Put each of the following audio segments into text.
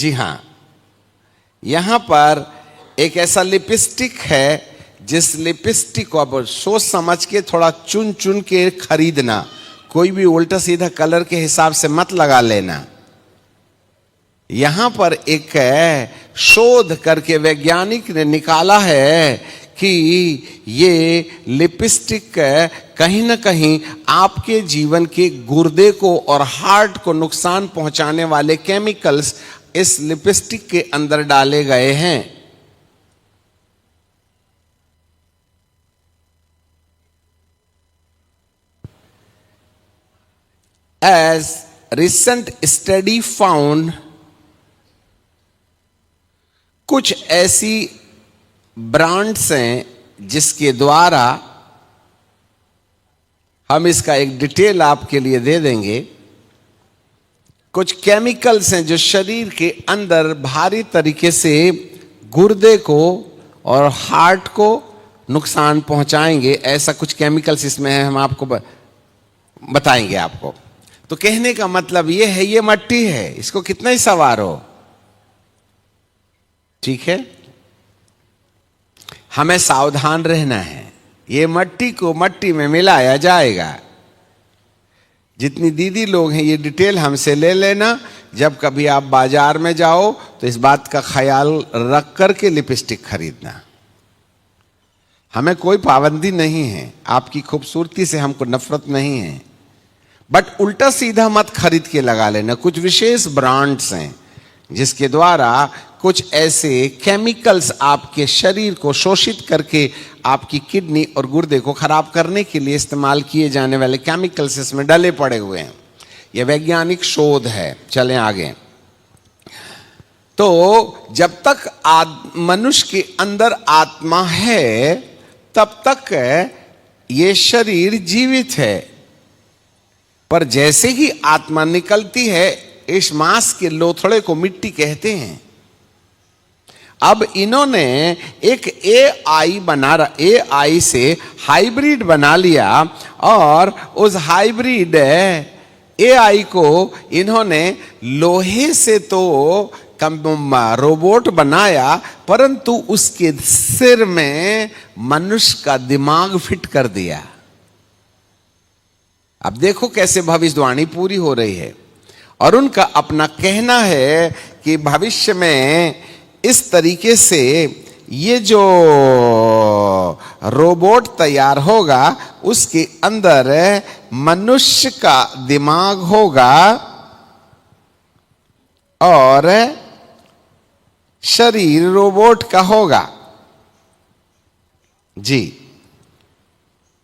जी हां, यहां पर एक ऐसा लिपस्टिक है जिस लिपस्टिक को अब सोच समझ के थोड़ा चुन चुन के खरीदना, कोई भी उल्टा सीधा कलर के हिसाब से मत लगा लेना। यहां पर एक शोध करके वैज्ञानिक ने निकाला है कि ये लिपस्टिक कहीं ना कहीं आपके जीवन के गुर्दे को और हार्ट को नुकसान पहुंचाने वाले केमिकल्स इस लिपस्टिक के अंदर डाले गए हैं। As recent study found, कुछ ऐसी ब्रांड्स हैं जिसके द्वारा, हम इसका एक डिटेल आपके लिए दे देंगे, कुछ केमिकल्स हैं जो शरीर के अंदर भारी तरीके से गुर्दे को और हार्ट को नुकसान पहुंचाएंगे। ऐसा कुछ केमिकल्स इसमें है, हम आपको बताएंगे आपको। तो कहने का मतलब यह है, ये मट्टी है, इसको कितना ही सवारो, ठीक है, हमें सावधान रहना है। ये मट्टी को मट्टी में मिलाया जाएगा। जितनी दीदी लोग हैं ये डिटेल हमसे ले लेना। जब कभी आप बाजार में जाओ तो इस बात का ख्याल रख करके लिपस्टिक खरीदना। हमें कोई पाबंदी नहीं है, आपकी खूबसूरती से हमको नफरत नहीं है, बट उल्टा सीधा मत खरीद के लगा लेना। कुछ विशेष ब्रांड्स हैं जिसके द्वारा कुछ ऐसे केमिकल्स आपके शरीर को शोषित करके आपकी किडनी और गुर्दे को खराब करने के लिए इस्तेमाल किए जाने वाले केमिकल्स इसमें डले पड़े हुए हैं। यह वैज्ञानिक शोध है। चलें आगे। तो जब तक मनुष्य के अंदर आत्मा है तब तक ये शरीर जीवित है, पर जैसे ही आत्मा निकलती है इस मांस के लोथड़े को मिट्टी कहते हैं। अब इन्होंने एक एआई से हाइब्रिड बना लिया और उस हाइब्रिड एआई को इन्होंने लोहे से तो रोबोट बनाया, परंतु उसके सिर में मनुष्य का दिमाग फिट कर दिया। अब देखो कैसे भविष्यवाणी पूरी हो रही है। और उनका अपना कहना है कि भविष्य में इस तरीके से ये जो रोबोट तैयार होगा उसके अंदर मनुष्य का दिमाग होगा और शरीर रोबोट का होगा। जी,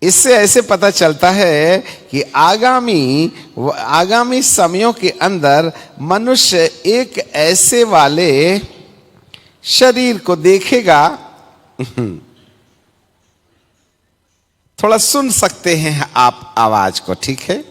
इससे ऐसे पता चलता है कि आगामी समयों के अंदर मनुष्य एक ऐसे वाले शरीर को देखेगा। थोड़ा सुन सकते हैं आप आवाज को, ठीक है।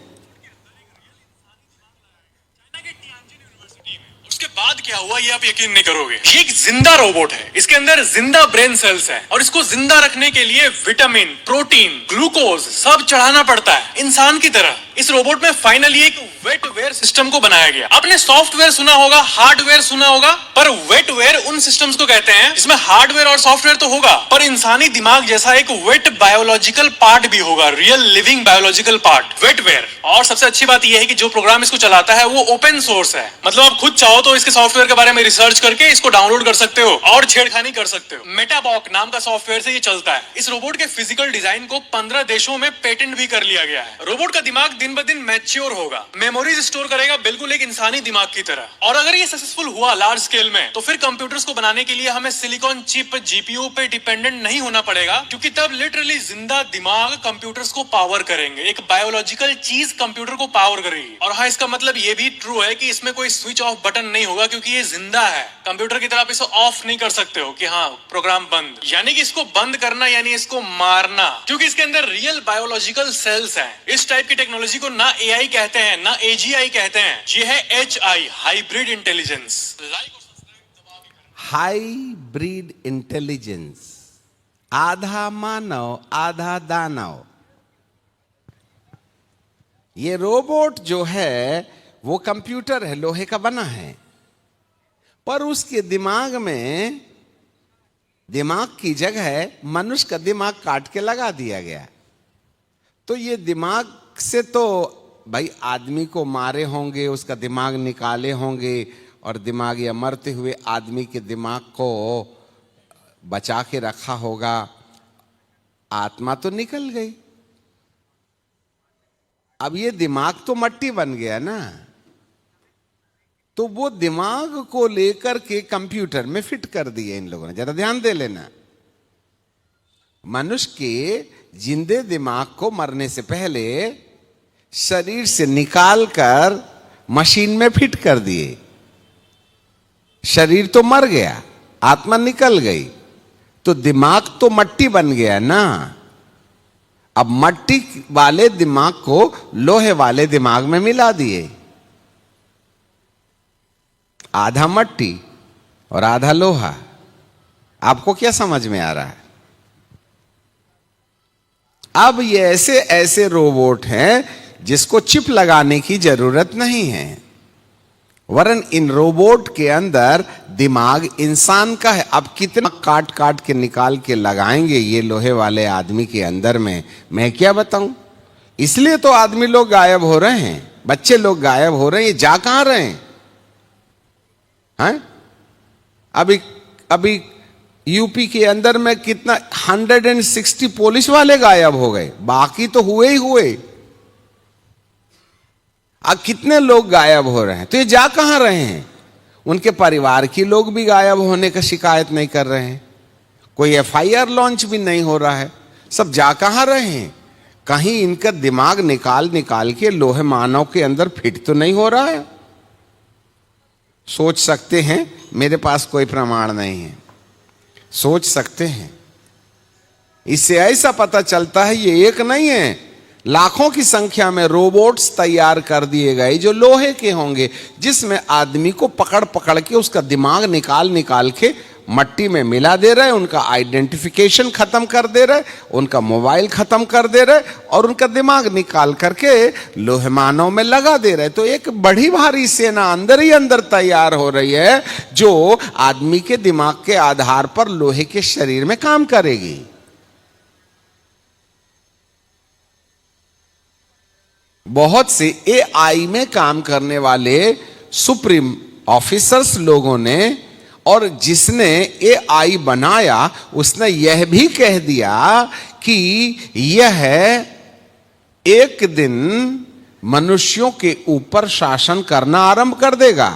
उसके बाद क्या हुआ ये आप यकीन नहीं करोगे। ये एक जिंदा रोबोट है, इसके अंदर जिंदा ब्रेन सेल्स है और इसको जिंदा रखने के लिए विटामिन, प्रोटीन, ग्लूकोज सब चढ़ाना पड़ता है इंसान की तरह। इस रोबोट में फाइनली एक वेटवेयर सिस्टम को बनाया गया। आपने सॉफ्टवेयर सुना होगा, हार्डवेयर सुना होगा, पर वेटवेयर उन सिस्टम्स को कहते हैं जिसमें हार्डवेयर और सॉफ्टवेयर तो होगा पर इंसानी दिमाग जैसा एक वेट बायोलॉजिकल पार्ट भी होगा, रियल लिविंग बायोलॉजिकल पार्ट, वेटवेयर। और सबसे अच्छी बात यह है कि जो प्रोग्राम इसको चलाता है वो ओपन सोर्स है, मतलब आप खुद चाहो तो इसके सॉफ्टवेयर के बारे में रिसर्च करके इसको डाउनलोड कर सकते हो और छेड़खानी कर सकते हो। मेटाबॉक नाम का सॉफ्टवेयर से ये चलता है। इस रोबोट के फिजिकल डिजाइन को 15 देशों में पेटेंट भी कर लिया गया है। रोबोट का दिमाग दिन ब दिन मैच्योर होगा, मेमोरीज स्टोर करेगा बिल्कुल एक इंसानी दिमाग की तरह। और अगर ये सक्सेसफुल हुआ लार्ज स्केल में तो फिर कंप्यूटर्स को बनाने के लिए हमें सिलिकॉन चिप जीपीयू पे डिपेंडेंट नहीं होना पड़ेगा, क्योंकि तब लिटरली जिंदा दिमाग कंप्यूटर्स को पावर करेंगे। एक बायोलॉजिकल चीज कंप्यूटर को पावर करेगी। और हाँ, इसका मतलब ये भी ट्रू है कि इसमें कोई स्विच ऑफ बटन नहीं होगा, क्योंकि ये जिंदा है। कंप्यूटर की तरह आप इसे ऑफ नहीं कर सकते हो कि हाँ प्रोग्राम बंद, यानी कि इसको बंद करना यानी इसको मारना, क्योंकि इसके अंदर रियल बायोलॉजिकल सेल्स हैं। इस टाइप की टेक्नोलॉजी को ना एआई कहते हैं ना एजीआई कहते हैं, ये है HI, hybrid intelligence. Hybrid intelligence, आधा मानव आधा दानव। ये रोबोट जो है वो कंप्यूटर है, लोहे का बना है, पर उसके दिमाग में, दिमाग की जगह मनुष्य का दिमाग काट के लगा दिया गया। तो ये दिमाग से तो भाई आदमी को मारे होंगे, उसका दिमाग निकाले होंगे, और दिमाग या मरते हुए आदमी के दिमाग को बचा के रखा होगा। आत्मा तो निकल गई, अब ये दिमाग तो मट्टी बन गया ना। तो वो दिमाग को लेकर के कंप्यूटर में फिट कर दिए इन लोगों ने। जरा ध्यान दे लेना, मनुष्य के जिंदे दिमाग को मरने से पहले शरीर से निकालकर मशीन में फिट कर दिए। शरीर तो मर गया, आत्मा निकल गई, तो दिमाग तो मट्टी बन गया ना। अब मट्टी वाले दिमाग को लोहे वाले दिमाग में मिला दिए। आधा मट्टी और आधा लोहा। आपको क्या समझ में आ रहा है? अब ये ऐसे ऐसे रोबोट हैं जिसको चिप लगाने की जरूरत नहीं है, वरन इन रोबोट के अंदर दिमाग इंसान का है। अब कितना काट काट के निकाल के लगाएंगे ये लोहे वाले आदमी के अंदर में, मैं क्या बताऊं। इसलिए तो आदमी लोग गायब हो रहे हैं, बच्चे लोग गायब हो रहे हैं। ये जा कहां रहे हैं? अभी यूपी के अंदर में कितना 160 पुलिस वाले गायब हो गए, बाकी तो हुए ही हुए। अब कितने लोग गायब हो रहे हैं, तो ये जा कहां रहे हैं? उनके परिवार के लोग भी गायब होने का शिकायत नहीं कर रहे हैं, कोई FIR लॉन्च भी नहीं हो रहा है। सब जा कहां रहे हैं? कहीं इनका दिमाग निकाल निकाल के लोहे मानव के अंदर फिट तो नहीं हो रहा है। सोच सकते हैं, मेरे पास कोई प्रमाण नहीं है, सोच सकते हैं। इससे ऐसा पता चलता है ये एक नहीं है, लाखों की संख्या में रोबोट्स तैयार कर दिए गए जो लोहे के होंगे, जिसमें आदमी को पकड़ पकड़ के उसका दिमाग निकाल निकाल के मट्टी में मिला दे रहे, उनका आइडेंटिफिकेशन खत्म कर दे रहे, उनका मोबाइल खत्म कर दे रहे, और उनका दिमाग निकाल करके लोहे मानव में लगा दे रहे। तो एक बड़ी भारी सेना अंदर ही अंदर तैयार हो रही है जो आदमी के दिमाग के आधार पर लोहे के शरीर में काम करेगी। बहुत से AI में काम करने वाले सुप्रीम ऑफिसर्स लोगों ने, और जिसने AI बनाया उसने यह भी कह दिया कि यह एक दिन मनुष्यों के ऊपर शासन करना आरंभ कर देगा।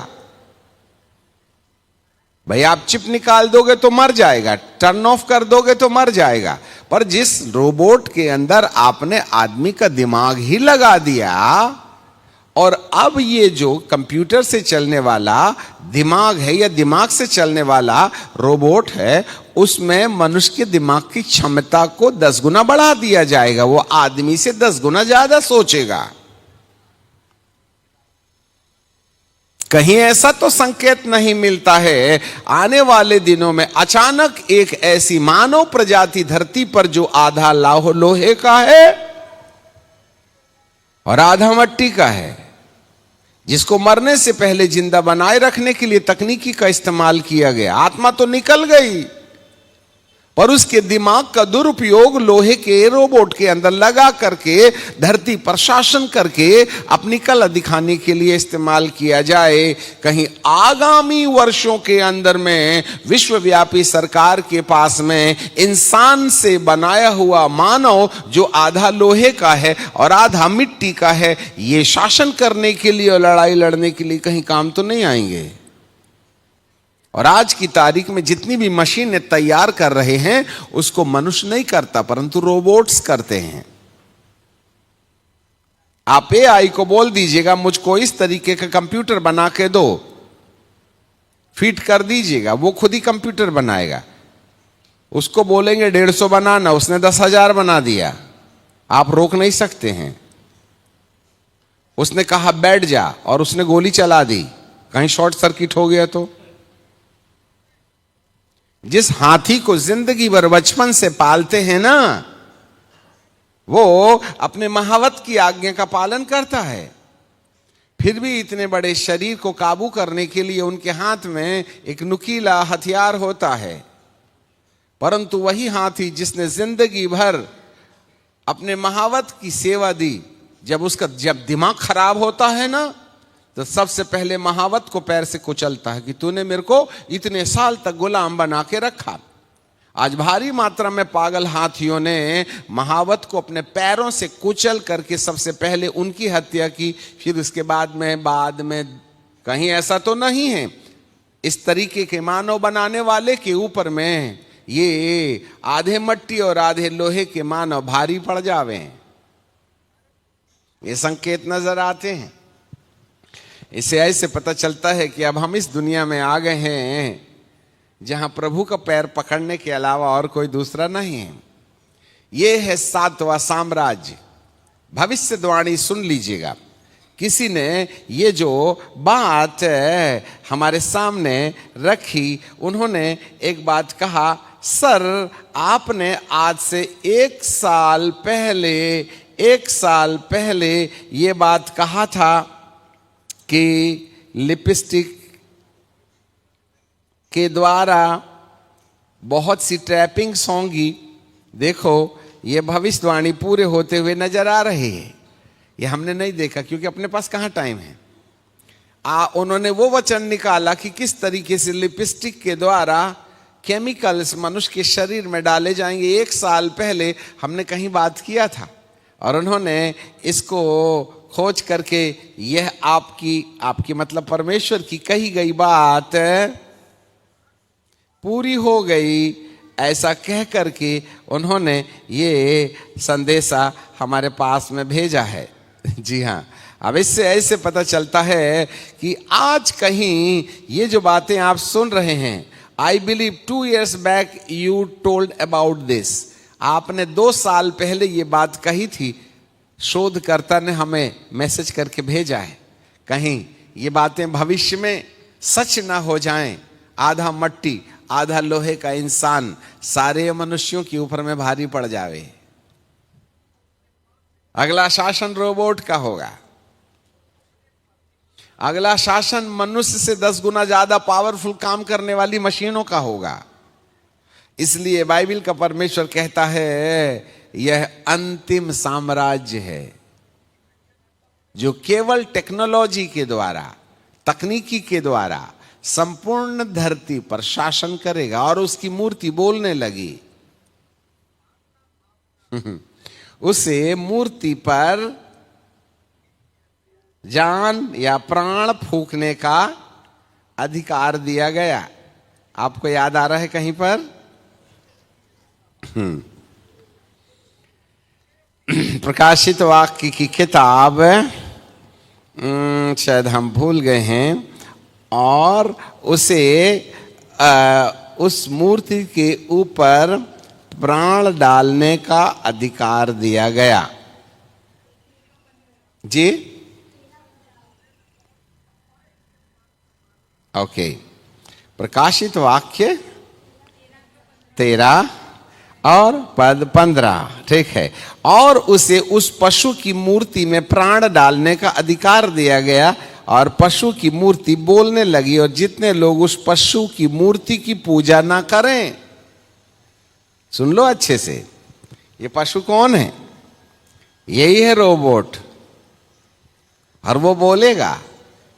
भाई आप चिप निकाल दोगे तो मर जाएगा, टर्न ऑफ कर दोगे तो मर जाएगा, पर जिस रोबोट के अंदर आपने आदमी का दिमाग ही लगा दिया, और अब ये जो कंप्यूटर से चलने वाला दिमाग है या दिमाग से चलने वाला रोबोट है, उसमें मनुष्य के दिमाग की क्षमता को 10 गुना बढ़ा दिया जाएगा। वो आदमी से 10 गुना ज्यादा सोचेगा। कहीं ऐसा तो संकेत नहीं मिलता है आने वाले दिनों में अचानक एक ऐसी मानव प्रजाति धरती पर जो आधा लोहे का है और आधा मट्टी का है, जिसको मरने से पहले जिंदा बनाए रखने के लिए तकनीकी का इस्तेमाल किया गया। आत्मा तो निकल गई, पर उसके दिमाग का दुरुपयोग लोहे के रोबोट के अंदर लगा करके धरती पर शासन करके अपनी कला दिखाने के लिए इस्तेमाल किया जाए। कहीं आगामी वर्षों के अंदर में विश्वव्यापी सरकार के पास में इंसान से बनाया हुआ मानव जो आधा लोहे का है और आधा मिट्टी का है, ये शासन करने के लिए और लड़ाई लड़ने के लिए कहीं काम तो नहीं आएंगे। और आज की तारीख में जितनी भी मशीनें तैयार कर रहे हैं उसको मनुष्य नहीं करता, परंतु रोबोट्स करते हैं। आप AI को बोल दीजिएगा मुझको इस तरीके का कंप्यूटर बना के दो, फिट कर दीजिएगा, वो खुद ही कंप्यूटर बनाएगा। उसको बोलेंगे 150 बनाना, उसने 10,000 बना दिया, आप रोक नहीं सकते हैं। उसने कहा बैठ जा और उसने गोली चला दी, कहीं शॉर्ट सर्किट हो गया तो। जिस हाथी को जिंदगी भर बचपन से पालते हैं ना, वो अपने महावत की आज्ञा का पालन करता है। फिर भी इतने बड़े शरीर को काबू करने के लिए उनके हाथ में एक नुकीला हथियार होता है। परंतु वही हाथी जिसने जिंदगी भर अपने महावत की सेवा दी, जब दिमाग खराब होता है ना, तो सबसे पहले महावत को पैर से कुचलता है कि तूने मेरे को इतने साल तक गुलाम बना के रखा। आज भारी मात्रा में पागल हाथियों ने महावत को अपने पैरों से कुचल करके सबसे पहले उनकी हत्या की, फिर उसके बाद में कहीं ऐसा तो नहीं है इस तरीके के मानव बनाने वाले के ऊपर में ये आधे मट्टी और आधे लोहे के मानव भारी पड़ जावे हैं। ये संकेत नजर आते हैं। इससे ऐसे पता चलता है कि अब हम इस दुनिया में आ गए हैं जहां प्रभु का पैर पकड़ने के अलावा और कोई दूसरा नहीं है। ये है 7वां साम्राज्य। भविष्यवाणी सुन लीजिएगा। किसी ने ये जो बात हमारे सामने रखी, उन्होंने एक बात कहा, सर आपने आज से 1 साल पहले ये बात कहा था कि लिपस्टिक के द्वारा बहुत सी ट्रैपिंग्स होंगी। देखो ये भविष्यवाणी पूरे होते हुए नजर आ रही है। ये हमने नहीं देखा क्योंकि अपने पास कहाँ टाइम है। उन्होंने वो वचन निकाला कि किस तरीके से लिपस्टिक के द्वारा केमिकल्स मनुष्य के शरीर में डाले जाएंगे। 1 साल पहले हमने कहीं बात किया था और उन्होंने इसको खोज करके यह आपकी मतलब परमेश्वर की कही गई बात पूरी हो गई, ऐसा कह करके उन्होंने ये संदेशा हमारे पास में भेजा है। जी हाँ, अब इससे ऐसे पता चलता है कि आज कहीं ये जो बातें आप सुन रहे हैं, I believe 2 years back you told about this. आपने 2 साल पहले ये बात कही थी। शोधकर्ता ने हमें मैसेज करके भेजा है, कहीं ये बातें भविष्य में सच ना हो जाएं। आधा मट्टी आधा लोहे का इंसान सारे मनुष्यों के ऊपर में भारी पड़ जावे। अगला शासन रोबोट का होगा। अगला शासन मनुष्य से 10 गुना ज्यादा पावरफुल काम करने वाली मशीनों का होगा। इसलिए बाइबल का परमेश्वर कहता है यह अंतिम साम्राज्य है जो केवल टेक्नोलॉजी के द्वारा, तकनीकी के द्वारा संपूर्ण धरती पर शासन करेगा। और उसकी मूर्ति बोलने लगी। उसे मूर्ति पर जान या प्राण फूंकने का अधिकार दिया गया। आपको याद आ रहा है कहीं पर? प्रकाशित वाक्य की किताब, शायद हम भूल गए हैं, और उसे उस मूर्ति के ऊपर प्राण डालने का अधिकार दिया गया। जी ओके, प्रकाशित वाक्य 13 और पद 15, ठीक है। और उसे उस पशु की मूर्ति में प्राण डालने का अधिकार दिया गया और पशु की मूर्ति बोलने लगी। और जितने लोग उस पशु की मूर्ति की पूजा ना करें, सुन लो अच्छे से, ये पशु कौन है? यही है रोबोट। और वो बोलेगा,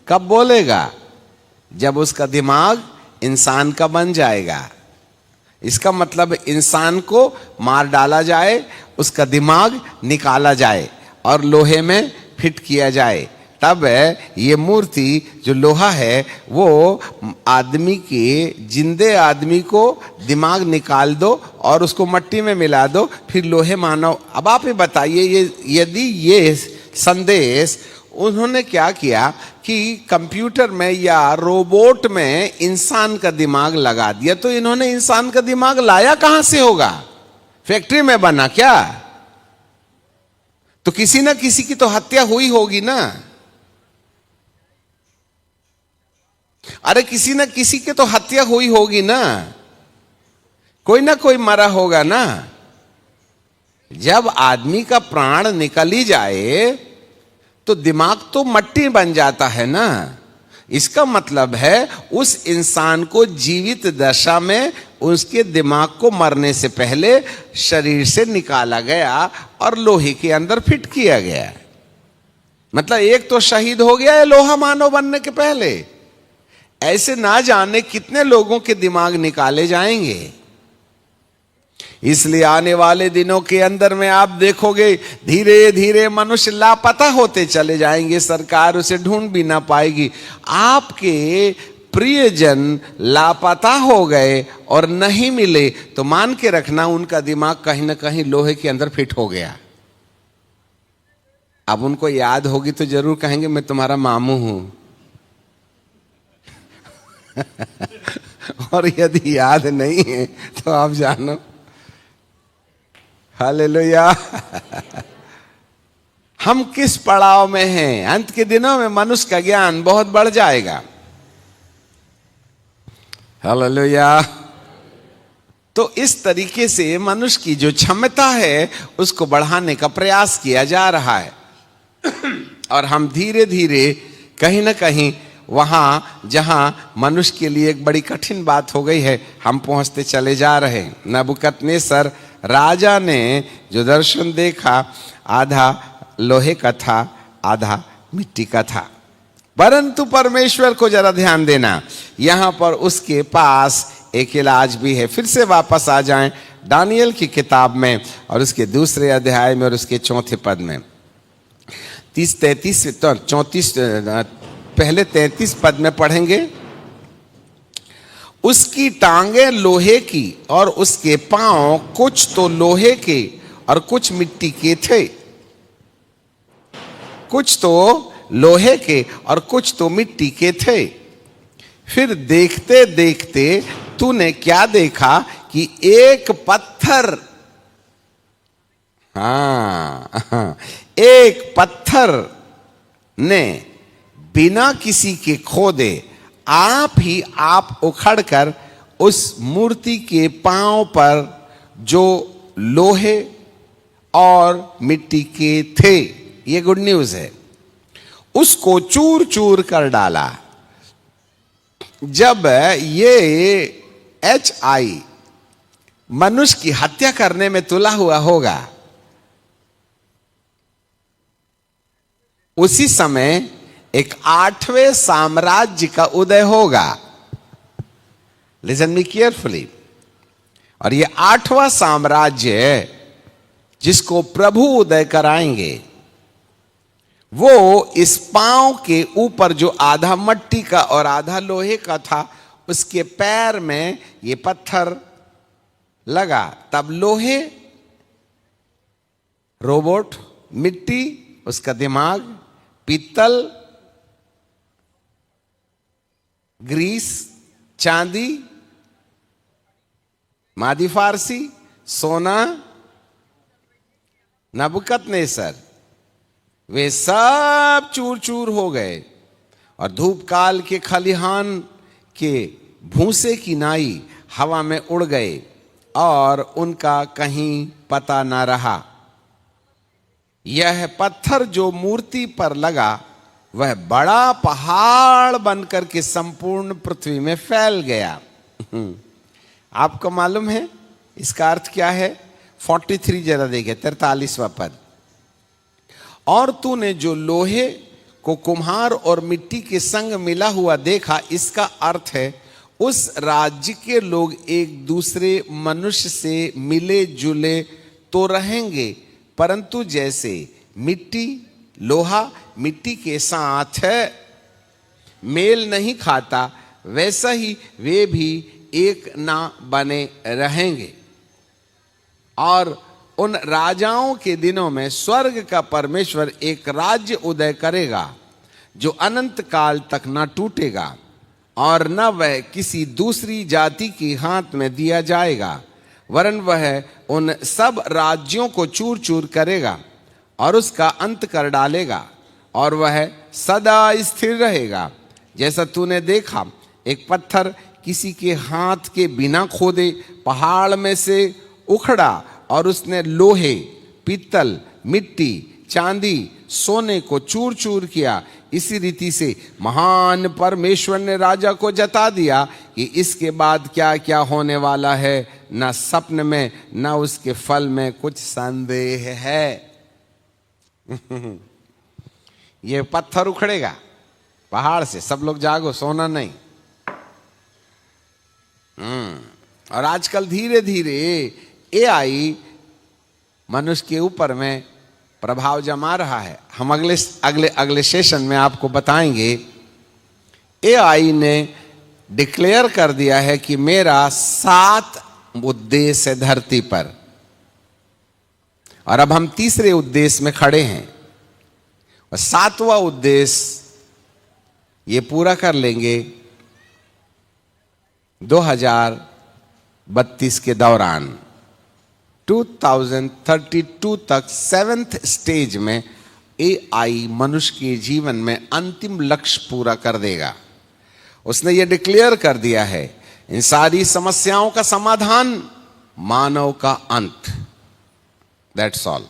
कब बोलेगा? जब उसका दिमाग इंसान का बन जाएगा। इसका मतलब इंसान को मार डाला जाए, उसका दिमाग निकाला जाए और लोहे में फिट किया जाए। तब ये मूर्ति जो लोहा है वो आदमी के, जिंदे आदमी को दिमाग निकाल दो और उसको मट्टी में मिला दो, फिर लोहे मानव। अब आप ही बताइए, ये यदि ये संदेश उन्होंने क्या किया कि कंप्यूटर में या रोबोट में इंसान का दिमाग लगा दिया, तो इन्होंने इंसान का दिमाग लाया कहां से होगा? फैक्ट्री में बना क्या? तो किसी ना किसी की तो हत्या हुई होगी ना। अरे किसी ना किसी की तो हत्या हुई होगी ना, कोई ना कोई मरा होगा ना। जब आदमी का प्राण निकल ही जाए तो दिमाग तो मट्टी बन जाता है ना। इसका मतलब है उस इंसान को जीवित दशा में उसके दिमाग को मरने से पहले शरीर से निकाला गया और लोहे के अंदर फिट किया गया। मतलब एक तो शहीद हो गया है लोहा मानव बनने के पहले। ऐसे ना जाने कितने लोगों के दिमाग निकाले जाएंगे। इसलिए आने वाले दिनों के अंदर में आप देखोगे धीरे धीरे मनुष्य लापता होते चले जाएंगे, सरकार उसे ढूंढ भी ना पाएगी। आपके प्रियजन लापता हो गए और नहीं मिले तो मान के रखना उनका दिमाग कहीं ना कहीं लोहे के अंदर फिट हो गया। अब उनको याद होगी तो जरूर कहेंगे मैं तुम्हारा मामू हूं। और यदि याद नहीं है तो आप जानो हालेलुया हम किस पड़ाव में हैं। अंत के दिनों में मनुष्य का ज्ञान बहुत बढ़ जाएगा। हालेलुया। तो इस तरीके से मनुष्य की जो क्षमता है उसको बढ़ाने का प्रयास किया जा रहा है और हम धीरे धीरे कहीं ना कहीं वहां जहां मनुष्य के लिए एक बड़ी कठिन बात हो गई है हम पहुंचते चले जा रहे हैं। नबूकदनेस्सर राजा ने जो दर्शन देखा आधा लोहे का था आधा मिट्टी का था। परंतु परमेश्वर को जरा ध्यान देना, यहां पर उसके पास एक इलाज भी है। फिर से वापस आ जाएं दानियल की किताब में और उसके दूसरे अध्याय में और उसके चौथे पद में 34 पहले 33 पद में पढ़ेंगे। उसकी टांगे लोहे की और उसके पांव कुछ तो लोहे के और कुछ मिट्टी के थे। कुछ तो लोहे के और कुछ तो मिट्टी के थे। फिर देखते देखते तूने क्या देखा कि एक पत्थर, एक पत्थर ने बिना किसी के खोदे आप ही आप उखड़कर उस मूर्ति के पांव पर जो लोहे और मिट्टी के थे, ये गुड न्यूज है, उसको चूर चूर कर डाला। जब ये HI मनुष्य की हत्या करने में तुला हुआ होगा उसी समय एक 8वें साम्राज्य का उदय होगा। Listen me carefully. और ये 8वां साम्राज्य जिसको प्रभु उदय कराएंगे वो इस पांव के ऊपर जो आधा मट्टी का और आधा लोहे का था उसके पैर में ये पत्थर लगा। तब लोहे रोबोट, मिट्टी उसका दिमाग, पीतल, ग्रीस, चांदी, मादी फारसी, सोना, नबूकदनेस्सर वे सब चूर चूर हो गए और धूप काल के खलिहान के भूसे की नाई हवा में उड़ गए और उनका कहीं पता ना रहा। यह पत्थर जो मूर्ति पर लगा वह बड़ा पहाड़ बनकर के संपूर्ण पृथ्वी में फैल गया। आपको मालूम है इसका अर्थ क्या है? 43 जरा देखिए 43वां पद। और तूने जो लोहे को कुम्हार और मिट्टी के संग मिला हुआ देखा, इसका अर्थ है उस राज्य के लोग एक दूसरे मनुष्य से मिले जुले तो रहेंगे, परंतु जैसे मिट्टी लोहा मिट्टी के साथ मेल नहीं खाता वैसा ही वे भी एक ना बने रहेंगे। और उन राजाओं के दिनों में स्वर्ग का परमेश्वर एक राज्य उदय करेगा जो अनंत काल तक न टूटेगा और न वह किसी दूसरी जाति के हाथ में दिया जाएगा, वरन वह उन सब राज्यों को चूर चूर करेगा और उसका अंत कर डालेगा और वह सदा स्थिर रहेगा। जैसा तूने देखा एक पत्थर किसी के हाथ के बिना खोदे पहाड़ में से उखड़ा और उसने लोहे, पीतल, मिट्टी, चांदी सोने को चूर चूर किया, इसी रीति से महान परमेश्वर ने राजा को जता दिया कि इसके बाद क्या क्या होने वाला है, न स्वप्न में न उसके फल में कुछ संदेह है। ये पत्थर उखड़ेगा पहाड़ से, सब लोग जागो, सोना नहीं। और आजकल धीरे धीरे एआई मनुष्य के ऊपर में प्रभाव जमा रहा है। हम अगले सेशन में आपको बताएंगे। एआई ने डिक्लेयर कर दिया है कि मेरा 7 उद्देश्य है धरती पर, और अब हम तीसरे उद्देश्य में खड़े हैं, और 7वां उद्देश्य ये पूरा कर लेंगे 2032 के दौरान। 2032 तक 7th स्टेज में एआई मनुष्य के जीवन में अंतिम लक्ष्य पूरा कर देगा। उसने ये डिक्लेयर कर दिया है, इन सारी समस्याओं का समाधान, मानव का अंत। That's all.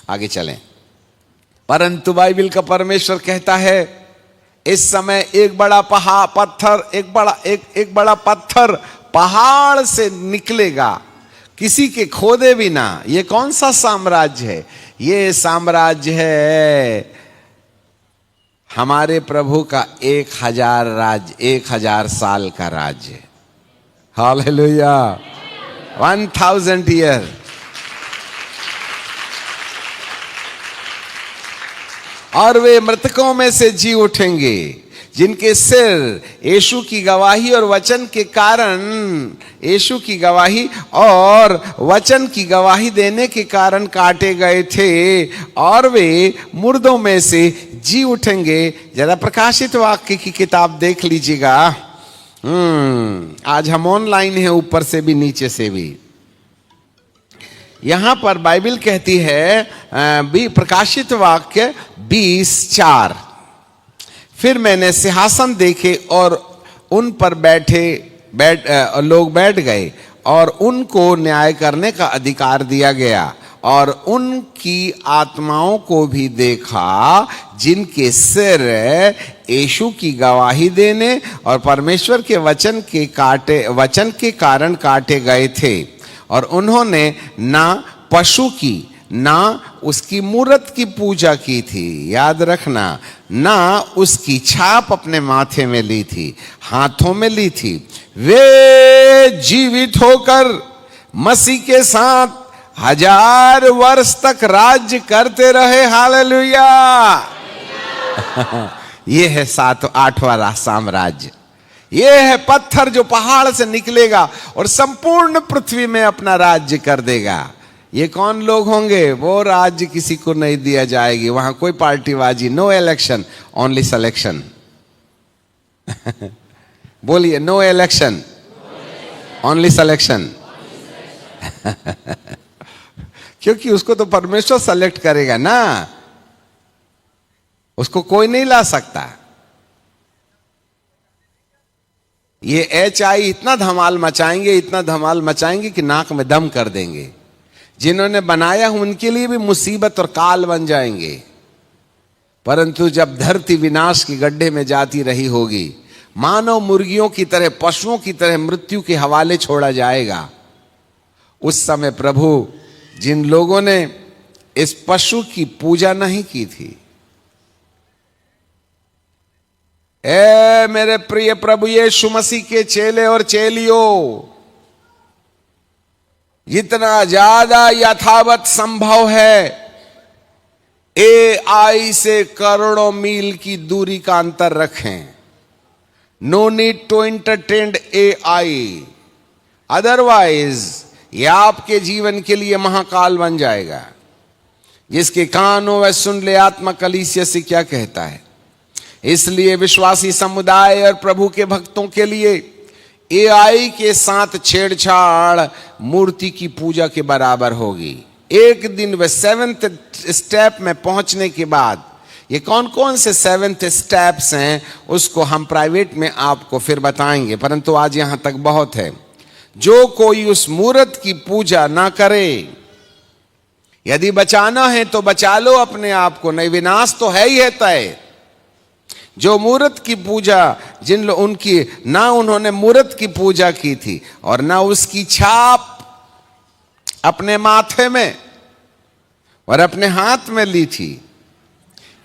आगे चलें। परंतु बाइबल का परमेश्वर कहता है, इस समय एक बड़ा पत्थर पहाड़ से निकलेगा, किसी के खोदे बिना। ये कौन सा साम्राज्य है? ये साम्राज्य है हमारे प्रभु का 1000 साल का राज्य। हालेलुया। 1000 ईयर। और वे मृतकों में से जी उठेंगे, जिनके सिर यीशु की गवाही और वचन के कारण, यीशु की गवाही और वचन की गवाही देने के कारण काटे गए थे, और वे मुर्दों में से जी उठेंगे। जरा प्रकाशित वाक्य की किताब देख लीजिएगा। आज हम ऑनलाइन हैं, ऊपर से भी नीचे से भी। यहां पर बाइबल कहती है, प्रकाशित वाक्य 20:4, फिर मैंने सिंहासन देखे और उन पर लोग बैठ गए, और उनको न्याय करने का अधिकार दिया गया, और उनकी आत्माओं को भी देखा, जिनके सिर यीशु की गवाही देने और परमेश्वर के वचन के कारण काटे गए थे, और उन्होंने ना पशु की ना उसकी मूरत की पूजा की थी। याद रखना, ना उसकी छाप अपने माथे में ली थी, हाथों में ली थी। वे जीवित होकर मसीह के साथ 1000 वर्ष तक राज्य करते रहे। हालेलुया। ये है 8वां साम्राज्य। ये है पत्थर जो पहाड़ से निकलेगा और संपूर्ण पृथ्वी में अपना राज्य कर देगा। ये कौन लोग होंगे? वो राज्य किसी को नहीं दिया जाएगी। वहां कोई पार्टीबाजी, नो इलेक्शन, ओनली सिलेक्शन। बोलिए, नो इलेक्शन, ओनली सिलेक्शन। क्योंकि उसको तो परमेश्वर सेलेक्ट करेगा ना, उसको कोई नहीं ला सकता। ये HI इतना धमाल मचाएंगे कि नाक में दम कर देंगे। जिन्होंने बनाया उनके लिए भी मुसीबत और काल बन जाएंगे। परंतु जब धरती विनाश के गड्ढे में जाती रही होगी, मानव मुर्गियों की तरह, पशुओं की तरह मृत्यु के हवाले छोड़ा जाएगा। उस समय प्रभु, जिन लोगों ने इस पशु की पूजा नहीं की थी, मेरे प्रिय प्रभु यीशु मसीह के चेले और चेलियों, जितना ज्यादा यथावत संभव है, AI से करोड़ों मील की दूरी का अंतर रखें। No need to entertain AI, otherwise ये आपके जीवन के लिए महाकाल बन जाएगा। जिसके कान हो वह सुन ले, आत्मा कलीसिया से क्या कहता है। इसलिए विश्वासी समुदाय और प्रभु के भक्तों के लिए AI के साथ छेड़छाड़ मूर्ति की पूजा के बराबर होगी। एक दिन वह 7th स्टेप में पहुंचने के बाद, ये कौन कौन से 7th स्टेप्स हैं उसको हम प्राइवेट में आपको फिर बताएंगे, परंतु आज यहां तक बहुत है। जो कोई उस मूर्त की पूजा ना करे, यदि बचाना है तो बचा लो अपने आप को, नहीं विनाश तो है ही है तय। जो मूर्त की पूजा, जिन लोग उनकी ना उन्होंने मूर्त की पूजा की थी और ना उसकी छाप अपने माथे में और अपने हाथ में ली थी,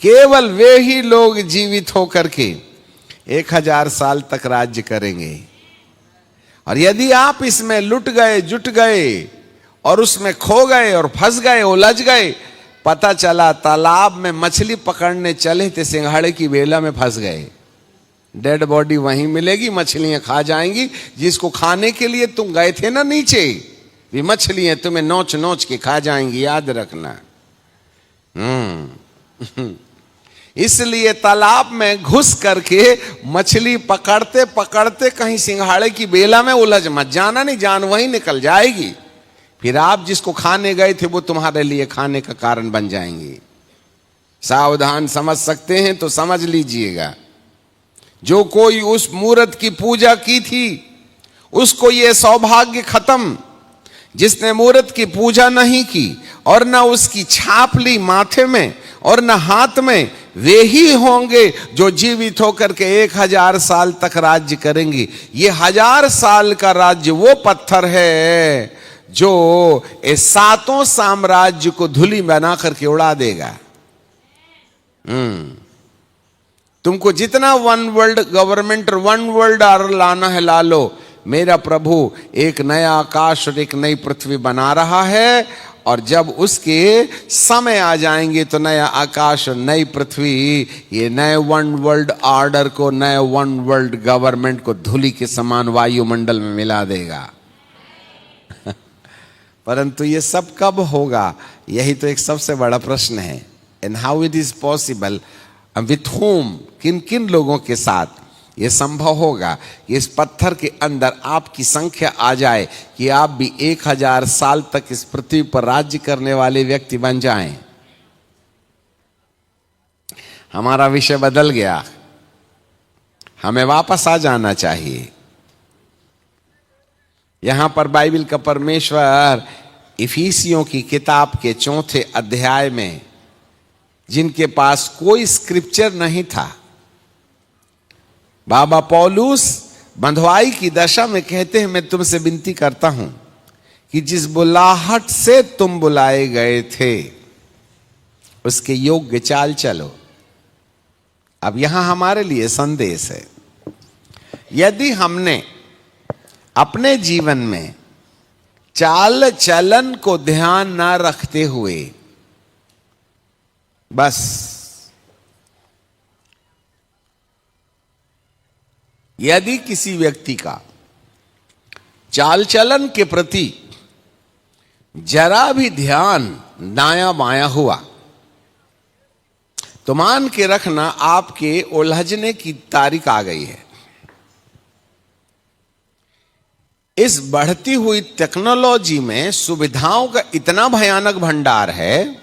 केवल वे ही लोग जीवित होकर के 1000 साल तक राज्य करेंगे। और यदि आप इसमें लुट गए, जुट गए और उसमें खो गए और फंस गए, उलझ गए, पता चला तालाब में मछली पकड़ने चले थे, सिंघाड़े की बेला में फंस गए, डेड बॉडी वहीं मिलेगी, मछलियां खा जाएंगी। जिसको खाने के लिए तुम गए थे ना नीचे, भी मछलियां तुम्हें नोच नोच के खा जाएंगी, याद रखना। इसलिए तालाब में घुस करके मछली पकड़ते पकड़ते कहीं सिंघाड़े की बेला में उलझ मत जाना, नहीं जान वहीं निकल जाएगी। फिर आप जिसको खाने गए थे वो तुम्हारे लिए खाने का कारण बन जाएंगे। सावधान, समझ सकते हैं तो समझ लीजिएगा। जो कोई उस मूर्त की पूजा की थी उसको ये सौभाग्य खत्म। जिसने मूर्त की पूजा नहीं की और न उसकी छाप ली माथे में और न हाथ में, वे ही होंगे जो जीवित होकर के 1000 साल तक राज्य करेंगे। ये 1000 साल का राज्य वो पत्थर है जो इस 7 साम्राज्य को धूली बना करके उड़ा देगा। तुमको जितना वन वर्ल्ड गवर्नमेंट और वन वर्ल्ड आर्डर लाना है ला लो। मेरा प्रभु एक नया आकाश और एक नई पृथ्वी बना रहा है, और जब उसके समय आ जाएंगे तो नया आकाश और नई पृथ्वी ये नए वन वर्ल्ड ऑर्डर को, नए वन वर्ल्ड गवर्नमेंट को धूली के समान वायुमंडल में मिला देगा। परंतु ये सब कब होगा, यही तो एक सबसे बड़ा प्रश्न है। And how it is possible, with home, किन किन लोगों के साथ ये संभव होगा कि इस पत्थर के अंदर आपकी संख्या आ जाए कि आप भी 1000 साल तक इस पृथ्वी पर राज्य करने वाले व्यक्ति बन जाएं। हमारा विषय बदल गया, हमें वापस आ जाना चाहिए। यहां पर बाइबल का परमेश्वर इफिसियों की किताब के 4 अध्याय में, जिनके पास कोई स्क्रिप्चर नहीं था, बाबा पौलुस बंधुआई की दशा में कहते हैं, मैं तुमसे विनती करता हूं कि जिस बुलाहट से तुम बुलाए गए थे उसके योग्य चाल चलो। अब यहां हमारे लिए संदेश है, यदि हमने अपने जीवन में चाल चलन को ध्यान ना रखते हुए बस यदि किसी व्यक्ति का चाल चलन के प्रति जरा भी ध्यान दाया बाया हुआ तो मान के रखना आपके उलझने की तारीख आ गई है। इस बढ़ती हुई टेक्नोलॉजी में सुविधाओं का इतना भयानक भंडार है,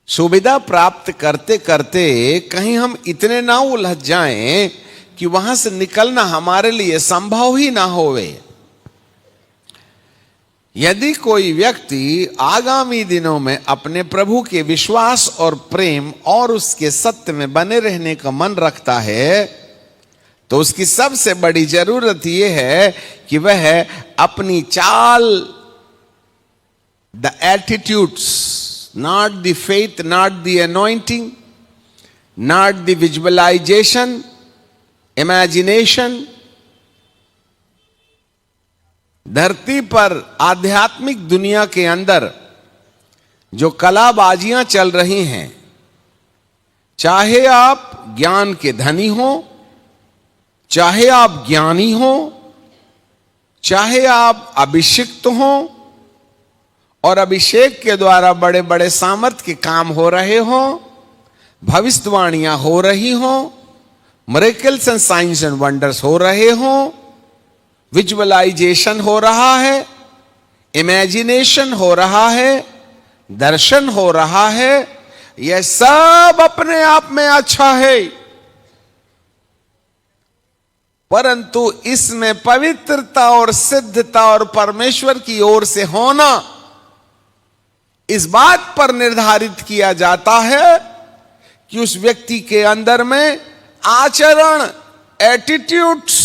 सुविधा प्राप्त करते करते कहीं हम इतने ना उलझ जाएं कि वहां से निकलना हमारे लिए संभव ही ना होवे। यदि कोई व्यक्ति आगामी दिनों में अपने प्रभु के विश्वास और प्रेम और उसके सत्य में बने रहने का मन रखता है, तो उसकी सबसे बड़ी जरूरत यह है कि वह अपनी चाल, the attitudes, not the faith, not the anointing, not the visualisation, imagination, धरती पर आध्यात्मिक दुनिया के अंदर जो कलाबाजियां चल रही हैं, चाहे आप ज्ञान के धनी हो, चाहे आप ज्ञानी हो, चाहे आप अभिषिक्त हो और अभिषेक के द्वारा बड़े बड़े सामर्थ के काम हो रहे हो, भविष्यवाणियां हो रही हो, miracles and science and wonders हो रहे हो, विजुअलाइजेशन हो रहा है, इमेजिनेशन हो रहा है, दर्शन हो रहा है, यह सब अपने आप में अच्छा है, परंतु इसमें पवित्रता और सिद्धता और परमेश्वर की ओर से होना, इस बात पर निर्धारित किया जाता है कि उस व्यक्ति के अंदर में आचरण, एटीट्यूड्स,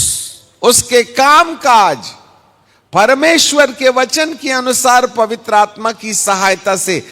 उसके कामकाज परमेश्वर के वचन के अनुसार पवित्र आत्मा की सहायता से